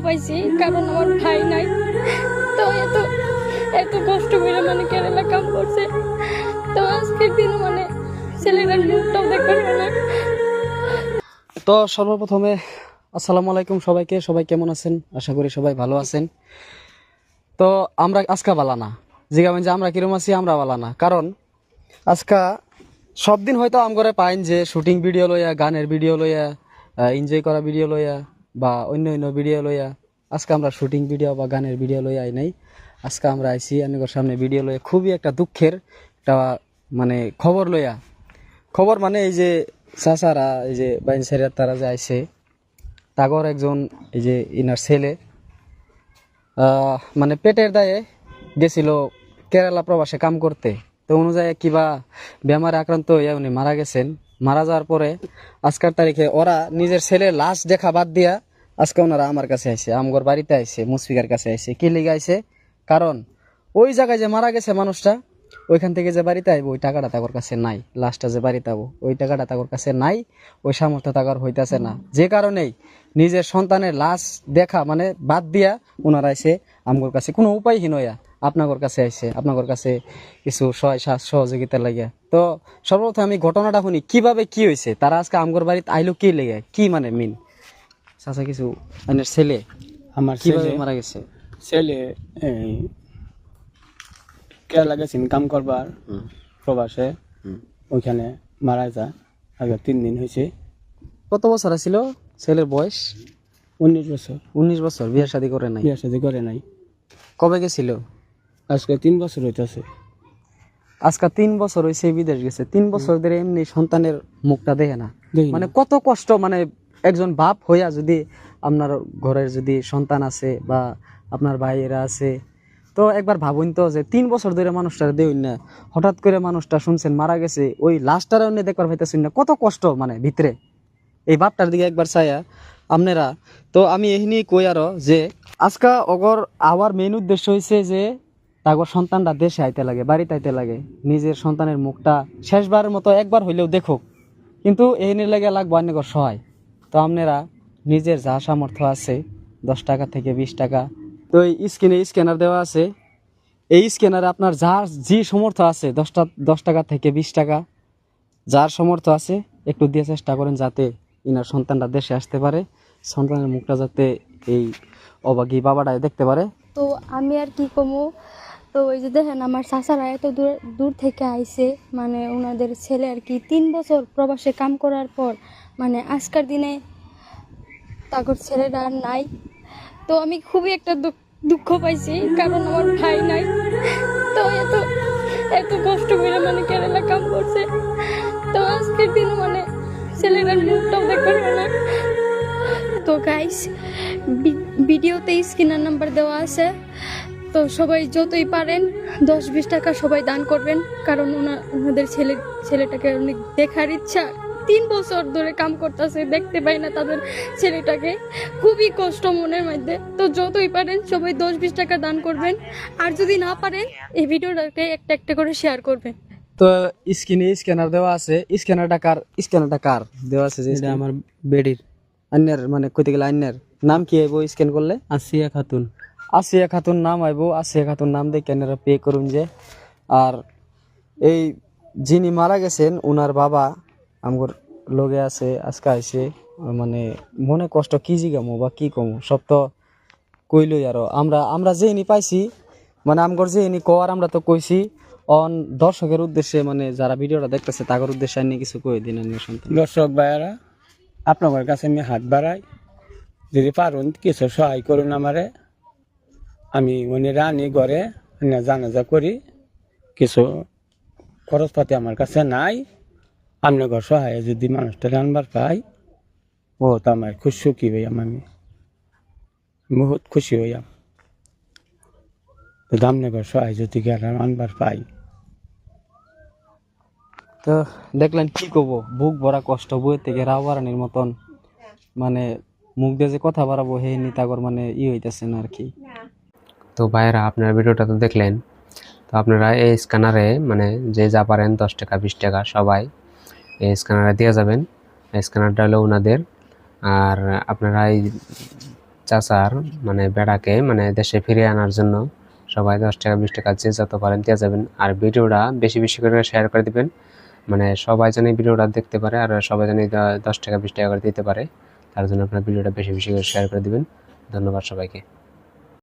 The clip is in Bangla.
পাইছি, কারণ আমার ভাই নাই। তো এত এত কষ্ট করে মানে কেরালা কাম করছে। তো আজকের দিন মানে ছেলেটার মুখটাও দেখতে পারে না। তো সর্বপ্রথমে আসসালামু আলাইকুম সবাইকে। সবাই কেমন আছেন? আশা করি সবাই ভালো আছেন। তো আমরা আজকা বালা না, জিগাবেন যে আমরা কিরম আছি, আমরা বালা না। কারণ আজকা সব দিন হয়তো আমগরে পাইন যে শুটিং ভিডিও লইয়া, গানের ভিডিও লইয়া, এনজয় করা ভিডিও লইয়া বা অন্য অন্য ভিডিও লইয়া। আজকে আমরা শুটিং ভিডিও বা গানের ভিডিও লইয়া আই নাই। আজকে আমরা আইছি আপনাদের সামনে ভিডিও লইয়া খুবই একটা দুঃখের একটা মানে খবর লইয়া। খবর মানে এই যে চাচারা, এই যে বাইন সেরিয়ার তারা যে আইছে, তাগর একজন এই যে ইনার ছেলে মানে পেটের দায়ে গেছিল কেরালা প্রবাসে কাম করতে। তো অনুযায়ী কিবা বেমারে আক্রান্ত হইয়া উনি মারা গেছেন। মারা যাওয়ার পরে আজকের তারিখে ওরা নিজের ছেলের লাশ দেখা বাদ দিয়া আজকে ওনারা আমার কাছে আইছে, আমগর বাড়িতে আইছে, মুসফিকার কাছে আইছে। কি লিগে আইছে? কারণ ওই জায়গায় যে মারা গেছে মানুষটা, ওইখান থেকে যে বাড়িতে আইব ওই টাকাটা তাগর কাছে নাই। লাশটা যে বাড়িতে আবো ওই টাকাটা তাগর কাছে নাই, ওই সামর্থ্য তাগর হইতাছে না। যে কারণেই নিজের সন্তানের লাশ দেখা মানে বাদ দিয়া ওনারা আইছে আমগর কাছে, কোনো উপায়হীন হইয়া আপনাগর কাছে আইছে, আপনাগর কাছে কিছু সহযোগিতা লাগিয়া। তো সর্বপ্রথম আমি ঘটনাটা শুনি কিভাবে কি হয়েছে। তারা আজকে আমগর বাড়িতে আইলো কি লেগে, কি মানে মিন চাচা কিছু মানে ছেলে আমার কিভাবে ছেলে মারা গেছে? ছেলে এই কেরালা গেছে ইনকাম করবার প্রবাসে, ওইখানে মারা যায়। আগে 3 দিন হয়েছে। কত বছর ছিল ছেলের বয়স? 19 বছর। 19 বছর। বিয়ে শাদী করে নাই? বিয়ে শাদী করে নাই। কবে গেছিল? আজকে 3 বছর হইতেছে। আজকে 3 বছর হয়েছে বিদেশ গেছে। 3 বছর ধরে এমনি সন্তানের মুখটা দেখে না। দেখি মানে না। কত কষ্ট, মানে একজন বাপ হইয়া যদি আপনার ঘরের যদি সন্তান আছে বা আপনার ভাইয়েরা আছে, তো একবার ভাবুন তো যে 3 বছর ধরে মানুষটা দেউন না, হঠাৎ করে মানুষটা শুনছেন মারা গেছে, ওই লাশটার অন্য দেখবার পাইতেছেন না, কত কষ্ট মানে ভিতরে। এই বাপটার দিকে একবার চাইয়া আপনারা। তো আমি এখানে কই আরো যে আজকা অগর আওয়ার মেইন উদ্দেশ্য হয়েছে যে তাগর সন্তানটা দেশে আইতে লাগে, বাড়িতে আইতে লাগে, নিজের সন্তানের মুখটা শেষবারের মতো একবার হইলেও দেখুক। কিন্তু এখানে লেগে লাগবো অনেকর সহায়। তো আপনারা নিজের যা সামর্থ্য আছে, 10 টাকা থেকে 20 টাকা, তো এই স্ক্যানার দেওয়া আছে। এই স্ক্যানারে আপনার যার যে সামর্থ্য আছে, 10 টাকা থেকে 20 টাকা যার সামর্থ্য আছে একটু দিয়ে চেষ্টা করেন যাতে ইনার সন্তানটা দেশে আসতে পারে, সন্তানের মুখটা যাতে এই অবাগী বাবাটাই দেখতে পারে। তো আমি আর কি কমু। তো ওই যে দেখেন আমার চাচারা এত দূর দূর থেকে আইছে, মানে ওনাদের ছেলে আর কি 3 বছর প্রবাসে কাম করার পর মানে আজকের দিনে তাগর ছেলেটা আর নাই। তো আমি খুবই একটা দুঃখ পাইছি, কারণ আমার ভাই নাই। তো এত এত কষ্ট করে মানে কেরালা কাম করছে। তো আজকের দিন মানে ছেলেটার মুখটাও দেখতে পারে না। তো গাইস, ভিডিওতে স্ক্রিনার নাম্বার দেওয়া আছে। তো সবাই যতই পারেন 10-20 টাকা সবাই দান করবেন, কারণ ওনাদের ছেলেটাকে অনেক দেখার ইচ্ছা। 3 বছর ধরে কাম করতেছে, দেখতে পাই না তাদের ছেলেটাকে, খুবই কষ্ট মনের মধ্যে। তো যতই পারেন সবাই 10-20 টাকা দান করবেন, আর যদি না পারেন এই ভিডিওটাকে একটা একটা করে শেয়ার করবেন। তো স্ক্যানার দেওয়া আছে। স্ক্যানারটা কার দেওয়া আছে? যে এটা আমার বেডির আন্যার মানে কইতে গেলে আন্যার নাম কি আইবো স্ক্যান করলে? আসিয়া খাতুন। আসিয়া খাতুন নাম আইবো। আসিয়া খাতুন নাম দিয়ে ক্যানেরা পে করুন যে। আর এই যিনি মারা গেছেন ওনার বাবা আমগর লগে আছে, আজকে আইছে। মানে মনে কষ্ট কি জিগামো বা কি কমো, সব তো কইলই। আরো আমরা আমরা যে ইনি পাইছি মানে আমগর যে ইনি কর আমরা তো কইছি অন দর্শকের উদ্দেশ্যে, মানে যারা ভিডিওটা দেখতেছে তাদের উদ্দেশ্যে আনি কিছু কই দিন। আনি সন্তান দর্শক ভাইয়ারা, আপনাদের কাছে আমি হাত বাড়াই, যদি পারুন কিছু সহায় করুন আমারে। আমি উনি রানি ঘরে জানাজা করি, কিছু খরচপাতি আমার কাছে নাই। আপনার ঘর সহায় যদি মানুষটা রানবার পাই, বহুত আমার খুব সুখী হইয়াম, আমি বহুত খুশি হইয়াম। তো আপনার ঘর সহায় যদি রানবার পাই। তো দেখলেন কি কব, বুক ভরা কষ্ট, বইয়ের থেকে রাও বাড়ানির মতন, মানে মুখ দিয়ে যে কথা বাড়াবো হে নিতাগর মানে হইতেছে না আর কি। তো ভাইয়েরা, আপনার ভিডিওটা তো দেখলেন। তো আপনারা এই স্ক্যানারে মানে যে যা পারেন 10 টাকা 20 টাকা সবাই এই স্ক্যানারে দিয়ে যাবেন। এই স্ক্যানারটা হলো ওনাদের। আর আপনারা এই চাচার মানে বেড়াকে মানে দেশে ফিরিয়ে আনার জন্য সবাই 10 টাকা 20 টাকা যে যত পারেন দিয়ে যাবেন। আর ভিডিওটা বেশি বেশি করে শেয়ার করে দিবেন, মানে সবাই যেন এই ভিডিওটা দেখতে পারে আর সবাই যেন 10 টাকা 20 টাকা করে দিতে পারে। তার জন্য আপনার ভিডিওটা বেশি বেশি করে শেয়ার করে দিবেন। ধন্যবাদ সবাইকে।